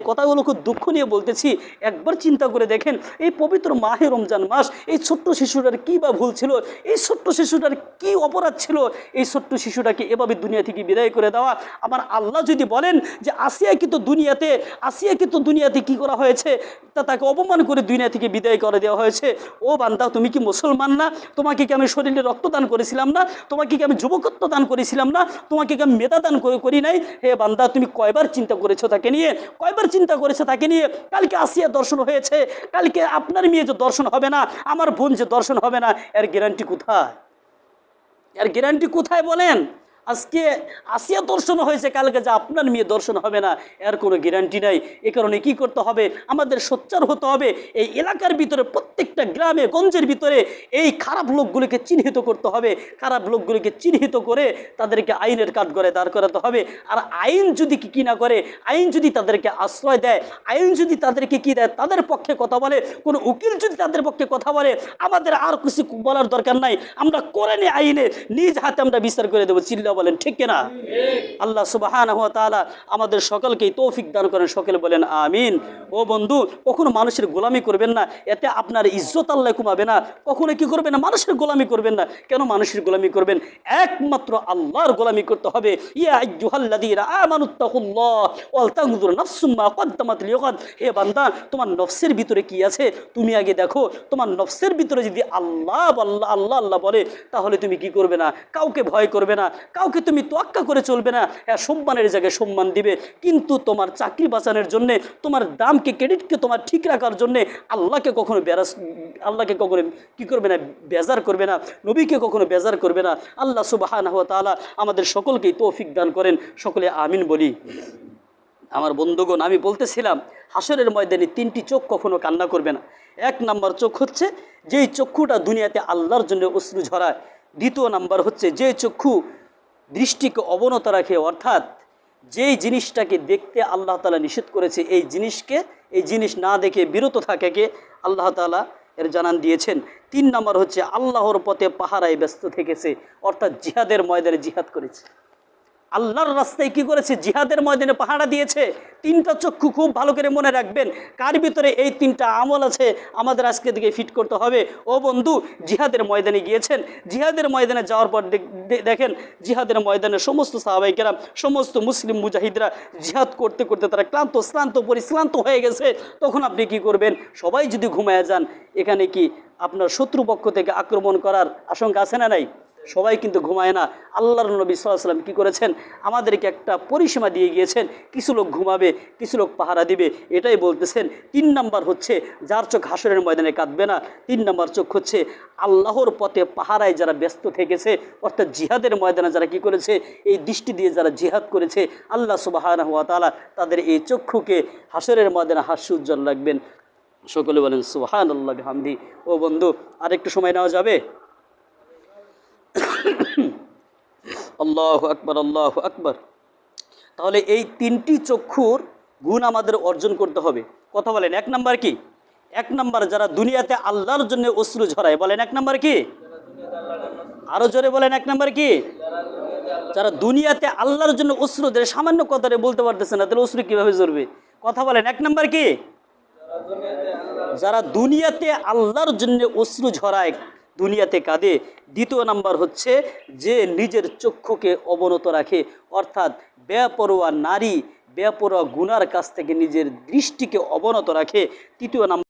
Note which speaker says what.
Speaker 1: কথাগুলো খুব দুঃখ নিয়ে বলতেছি, একবার চিন্তা করে দেখেন এই পবিত্র মাহে রমজান মাস, এই ছোট্ট শিশুটার কী বা ভুল ছিল, এই ছোট্ট শিশুটার কি অপরাধ ছিল, এই ছোট্ট শিশুটাকে এভাবে দুনিয়া থেকে বিদায় করে দেওয়া। আমার আল্লাহ যদি বলেন যে আসিয়াকে তো দুনিয়াতে কি করা হয়েছে, তাকে অপমান করে দুনিয়া থেকে বিদায় করে দেওয়া হয়েছে। ও বান্দা, তুমি কি মুসলমান না? তোমাকে কি আমি শরীরে রক্তদান করেছিলাম না? তোমাকে কি আমি যুবকত্ব দান করেছিলাম না? তোমাকে কি আমি মেধা দান করি নাই? হে বান্দা, তুমি কয়বার চিন্তা করেছো তাকে নিয়ে? কয়বার চিন্তা করেছে তাকে নিয়ে? কালকে আসিয়া দর্শন হয়েছে, কালকে আপনার মেয়ে যে দর্শন হবে না, আমার বোন যে দর্শন হবে না, এর গ্যারান্টি কোথায়? এর গ্যারান্টি কোথায় বলেন? আজকে আসিয়া দর্শন হয়েছে, কালকে যে আপনার মেয়ে দর্শন হবে না, এর কোনো গ্যারান্টি নাই। এ কারণে কী করতে হবে? আমাদের সোচ্চার হতে হবে। এই এলাকার ভিতরে, প্রত্যেকটা গ্রামে গঞ্জের ভিতরে এই খারাপ লোকগুলিকে চিহ্নিত করতে হবে। খারাপ লোকগুলিকে চিহ্নিত করে তাদেরকে আইনের কাঠগড়ায় দাঁড় করাতে হবে। আর আইন যদি কি না করে, আইন যদি তাদেরকে আশ্রয় দেয়, আইন যদি তাদেরকে কি দেয়, তাদের পক্ষে কথা বলে, কোনো উকিল যদি তাদের পক্ষে কথা বলে, আমাদের আর কিছু বলার দরকার নাই। আমরা কোরআনে আইনে নিজ হাতে আমরা বিচার করে দেবো। চিল্লা বলেন ঠিক কিনা? আল্লাহ সুবহানাহু ওয়া তাআলা আমাদের সকলকেই তৌফিক দান করেন। সকলে বলেন আমিন। ও বন্ধু, কখনো মানুষের গোলামি করবেন না, এতে আপনার ইজ্জত আল্লাহ কমাবে না। কখনো কি করবেন না? মানুষের গোলামি করবেন না। কেন মানুষের গোলামি করবেন? একমাত্র আল্লাহর গোলামি করতে হবে। ইয়া আইয়ুহাল্লাযীনা আমানুত্তাকুল্লাহ ওয়াল তানজুর নাফসুম মা কদ্দামাত লিগাদ। হে বান্দা, তোমার নফসের ভিতরে কি আছে তুমি আগে দেখো। তোমার নফসের ভিতরে যদি আল্লাহ আল্লাহ আল্লাহ আল্লাহ বলে, তাহলে তুমি কি করবে না? কাউকে ভয় করবে না, কাউকে তুমি তোয়াক্কা করে চলবে না। হ্যাঁ, সম্মানের জায়গায় সম্মান দিবে, কিন্তু তোমার চাকরি বাঁচানোর জন্যে, তোমার দামকে, ক্রেডিটকে তোমার ঠিক রাখার জন্যে আল্লাহকে কখনো কি করবে না? বেজার করবে না। নবীকে কখনো বেজার করবে না। আল্লাহ সুবহানাহু ওয়া তাআলা আমাদের সকলকেই তৌফিক দান করেন। সকলে আমিন বলি। আমার বন্ধুগণ, আমি বলতেছিলাম হাসরের ময়দানে তিনটি চোখ কখনো কান্না করবে না। এক নাম্বার চোখ হচ্ছে যেই চক্ষুটা দুনিয়াতে আল্লাহর জন্য অশ্রু ঝরায়। দ্বিতীয় নাম্বার হচ্ছে যে চক্ষু দৃষ্টিকে অবনত রাখে, অর্থাৎ যেই জিনিসটাকে দেখতে আল্লাহ তাআলা নিষেধ করেছে, এই জিনিস না দেখে বিরত থাকাকে আল্লাহ তাআলা এর জানান দিয়েছেন। তিন নাম্বার হচ্ছে আল্লাহর পথে পাহারায় ব্যস্ত থেকেছে, অর্থাৎ জিহাদের ময়দানে জিহাদ করেছে। আল্লাহর রাস্তায় কি করেছে? জিহাদের ময়দানে পাহারা দিয়েছে। তিনটা চক্ষু খুব ভালো করে মনে রাখবেন। কার ভিতরে এই তিনটা আমল আছে আমাদের আজকে দিকে ফিট করতে হবে। ও বন্ধু, জিহাদের ময়দানে গিয়েছেন, জিহাদের ময়দানে যাওয়ার পর দেখেন জিহাদের ময়দানে সমস্ত সাহাবায়ে কেরাম, সমস্ত মুসলিম মুজাহিদরা জিহাদ করতে করতে তারা পরিশ্রান্ত হয়ে গেছে। তখন আপনি কি করবেন? সবাই যদি ঘুমায় যান, এখানে কি আপনার শত্রুপক্ষ থেকে আক্রমণ করার আশঙ্কা আছে না নাই? সবাই কিন্তু ঘুমায় না। আল্লাহর নবী সাল্লাল্লাহু আলাইহি ওয়াসাল্লাম কী করেছেন? আমাদেরকে একটা পরিসীমা দিয়ে গিয়েছেন, কিছু লোক ঘুমাবে, কিছু লোক পাহারা দিবে। এটাই বলতেছেন। তিন নাম্বার হচ্ছে যার চোখ হাসরের ময়দানে কাঁদবে না। তিন নাম্বার চোখ হচ্ছে আল্লাহর পথে পাহারায় যারা ব্যস্ত থেকেছে, অর্থাৎ জিহাদের ময়দানে যারা কি করেছে, এই দৃষ্টি দিয়ে যারা জিহাদ করেছে, আল্লাহ সুবহানাহু ওয়া তাআলা তাদের এই চক্ষুকে হাসরের ময়দানে হাস্য উজ্জ্বল রাখবেন। সকলে বলেন সুবহানাল্লাহি বিহামদি। ও বন্ধু, আরেকটু সময় নেওয়া যাবে? আল্লাহু আকবার, আল্লাহু আকবার। তাহলে এই তিনটি চক্ষুর গুণ আমাদের অর্জন করতে হবে। কথা বলেন, এক নাম্বার কি? এক নাম্বার যারা দুনিয়াতে আল্লাহর জন্য অশ্রু ঝরায়। বলেন এক নাম্বার কি? আরো জোরে বলেন, এক নাম্বার কি? যারা দুনিয়াতে আল্লাহর জন্য অশ্রু ধরে, সামান্য কথারে বলতে পারতেছে না, তাহলে অশ্রু কিভাবে ঝরবে? কথা বলেন, এক নাম্বার কি? যারা দুনিয়াতে আল্লাহর জন্য অশ্রু ঝরায়, দুনিয়াতে কাঁদে। দ্বিতীয় নাম্বার হচ্ছে যে নিজের চক্ষুকে অবনত রাখে, অর্থাৎ বেপরোয়া নারী, বেপরোয়া গুনার কাছ থেকে নিজের দৃষ্টিকে অবনত রাখে। তৃতীয় নাম্বার